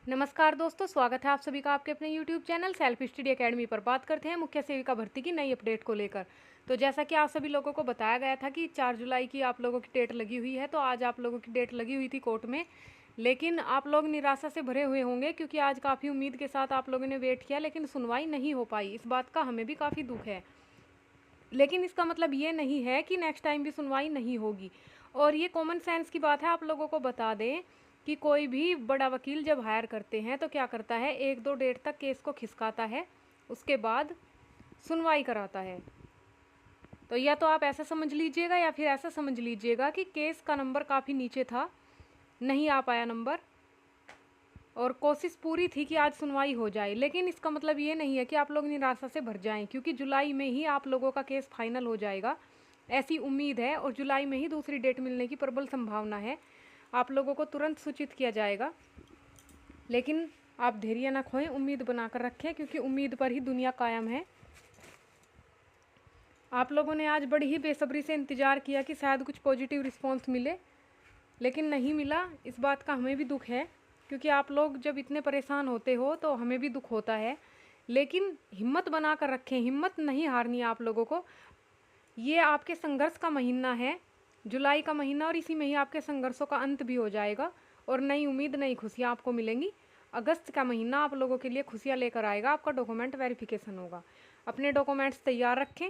नमस्कार दोस्तों, स्वागत है आप सभी का आपके अपने YouTube channel self study academy पर। बात करते हैं मुख्य सेविका भर्ती की नई अपडेट को लेकर। तो जैसा कि आप सभी लोगों को बताया गया था कि 4 जुलाई की आप लोगों की डेट लगी हुई है, तो आज आप लोगों की डेट लगी हुई थी कोर्ट में। लेकिन आप लोग निराशा से भरे हुए होंगे क्योंकि आज काफ़ी उम्मीद के साथ आप लोगों ने वेट किया, लेकिन सुनवाई नहीं हो पाई। इस बात का हमें भी काफ़ी दुख है, लेकिन इसका मतलब ये नहीं है कि नेक्स्ट टाइम भी सुनवाई नहीं होगी। और ये कॉमन सेंस की बात है, आप लोगों को बता दें कि कोई भी बड़ा वकील जब हायर करते हैं तो क्या करता है, 1-2 डेट तक केस को खिसकाता है, उसके बाद सुनवाई कराता है। तो या तो आप ऐसा समझ लीजिएगा या फिर ऐसा समझ लीजिएगा कि केस का नंबर काफ़ी नीचे था, नहीं आ पाया नंबर, और कोशिश पूरी थी कि आज सुनवाई हो जाए। लेकिन इसका मतलब ये नहीं है कि आप लोग निराशा से भर जाएं, क्योंकि जुलाई में ही आप लोगों का केस फाइनल हो जाएगा, ऐसी उम्मीद है। और जुलाई में ही दूसरी डेट मिलने की प्रबल संभावना है। आप लोगों को तुरंत सूचित किया जाएगा, लेकिन आप धैर्य न खोएं, उम्मीद बनाकर रखें, क्योंकि उम्मीद पर ही दुनिया कायम है। आप लोगों ने आज बड़ी ही बेसब्री से इंतज़ार किया कि शायद कुछ पॉजिटिव रिस्पॉन्स मिले, लेकिन नहीं मिला। इस बात का हमें भी दुख है, क्योंकि आप लोग जब इतने परेशान होते हो तो हमें भी दुख होता है। लेकिन हिम्मत बना कर रखें, हिम्मत नहीं हारनी है आप लोगों को। ये आपके संघर्ष का महीना है, जुलाई का महीना, और इसी में ही आपके संघर्षों का अंत भी हो जाएगा और नई उम्मीद, नई खुशियाँ आपको मिलेंगी। अगस्त का महीना आप लोगों के लिए खुशियाँ लेकर आएगा। आपका डॉक्यूमेंट वेरिफिकेशन होगा। अपने डॉक्यूमेंट्स तैयार रखें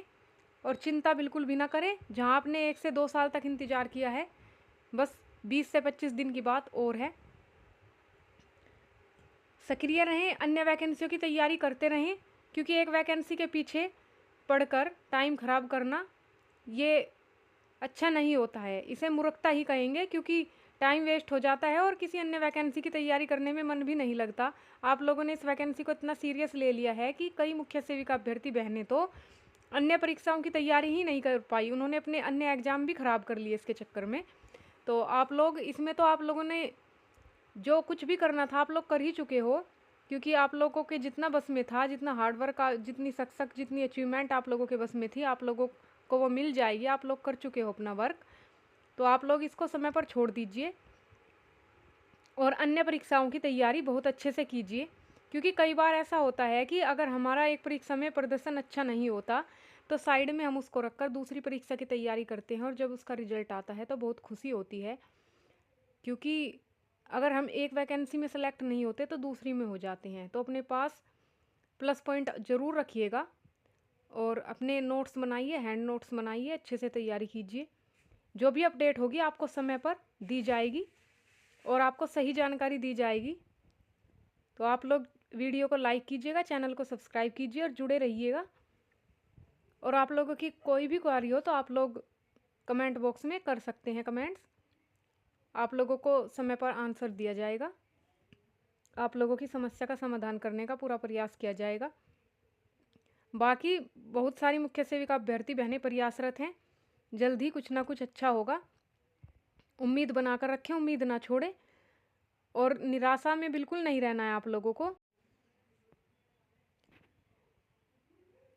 और चिंता बिल्कुल भी ना करें। जहाँ आपने 1 से 2 साल तक इंतज़ार किया है, बस 20 से 25 दिन की बात और है। सक्रिय रहें, अन्य वैकेंसियों की तैयारी करते रहें, क्योंकि एक वैकेंसी के पीछे पढ़कर टाइम ख़राब करना ये अच्छा नहीं होता है। इसे मूर्खता ही कहेंगे, क्योंकि टाइम वेस्ट हो जाता है और किसी अन्य वैकेंसी की तैयारी करने में मन भी नहीं लगता। आप लोगों ने इस वैकेंसी को इतना सीरियस ले लिया है कि कई मुख्य सेविका अभ्यर्थी बहनें तो अन्य परीक्षाओं की तैयारी ही नहीं कर पाई। उन्होंने अपने अन्य एग्ज़ाम भी ख़राब कर लिए इसके चक्कर में। तो आप लोग इसमें, तो आप लोगों ने जो कुछ भी करना था आप लोग कर ही चुके हो, क्योंकि आप लोगों के जितना बस में था, जितना हार्डवर्क, जितनी सक्सेस, जितनी अचीवमेंट आप लोगों के बस में थी, आप लोगों को वो मिल जाएगी। आप लोग कर चुके हो अपना वर्क, तो आप लोग इसको समय पर छोड़ दीजिए और अन्य परीक्षाओं की तैयारी बहुत अच्छे से कीजिए। क्योंकि कई बार ऐसा होता है कि अगर हमारा एक परीक्षा में प्रदर्शन अच्छा नहीं होता तो साइड में हम उसको रखकर दूसरी परीक्षा की तैयारी करते हैं, और जब उसका रिजल्ट आता है तो बहुत खुशी होती है। क्योंकि अगर हम एक वैकेंसी में सेलेक्ट नहीं होते तो दूसरी में हो जाते हैं। तो अपने पास प्लस पॉइंट ज़रूर रखिएगा और अपने नोट्स बनाइए, हैंड नोट्स बनाइए, अच्छे से तैयारी कीजिए। जो भी अपडेट होगी आपको समय पर दी जाएगी और आपको सही जानकारी दी जाएगी। तो आप लोग वीडियो को लाइक कीजिएगा, चैनल को सब्सक्राइब कीजिए और जुड़े रहिएगा। और आप लोगों की कोई भी क्वेरी हो तो आप लोग कमेंट बॉक्स में कर सकते हैं कमेंट्स। आप लोगों को समय पर आंसर दिया जाएगा। आप लोगों की समस्या का समाधान करने का पूरा प्रयास किया जाएगा। बाकी बहुत सारी मुख्य सेविका अभ्यर्थी बहनें प्रयासरत हैं, जल्द ही कुछ ना कुछ अच्छा होगा। उम्मीद बनाकर रखें, उम्मीद ना छोड़ें, और निराशा में बिल्कुल नहीं रहना है आप लोगों को।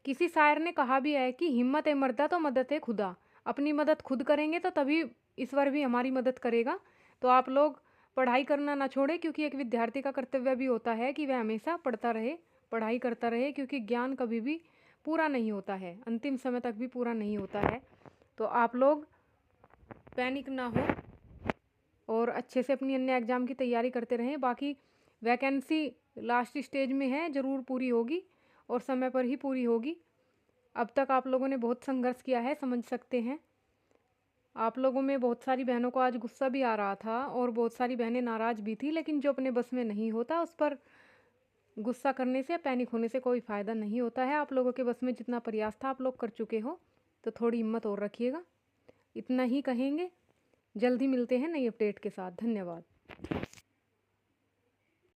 किसी शायर ने कहा भी है कि हिम्मत है मर्दा तो मदद है खुदा। अपनी मदद खुद करेंगे तो तभी ईश्वर भी हमारी मदद करेगा। तो आप लोग पढ़ाई करना ना छोड़ें, क्योंकि एक विद्यार्थी का कर्तव्य भी होता है कि वह हमेशा पढ़ता रहे, पढ़ाई करता रहे, क्योंकि ज्ञान कभी भी पूरा नहीं होता है, अंतिम समय तक भी पूरा नहीं होता है। तो आप लोग पैनिक ना हो और अच्छे से अपनी अन्य एग्ज़ाम की तैयारी करते रहें। बाकी वैकेंसी लास्ट स्टेज में है, ज़रूर पूरी होगी और समय पर ही पूरी होगी। अब तक आप लोगों ने बहुत संघर्ष किया है, समझ सकते हैं। आप लोगों में बहुत सारी बहनों को आज गुस्सा भी आ रहा था और बहुत सारी बहनें नाराज़ भी थी, लेकिन जो अपने बस में नहीं होता उस पर गुस्सा करने से, पैनिक होने से कोई फ़ायदा नहीं होता है। आप लोगों के बस में जितना प्रयास था आप लोग कर चुके हो, तो थोड़ी हिम्मत और रखिएगा। इतना ही कहेंगे, जल्द ही मिलते हैं नई अपडेट के साथ। धन्यवाद।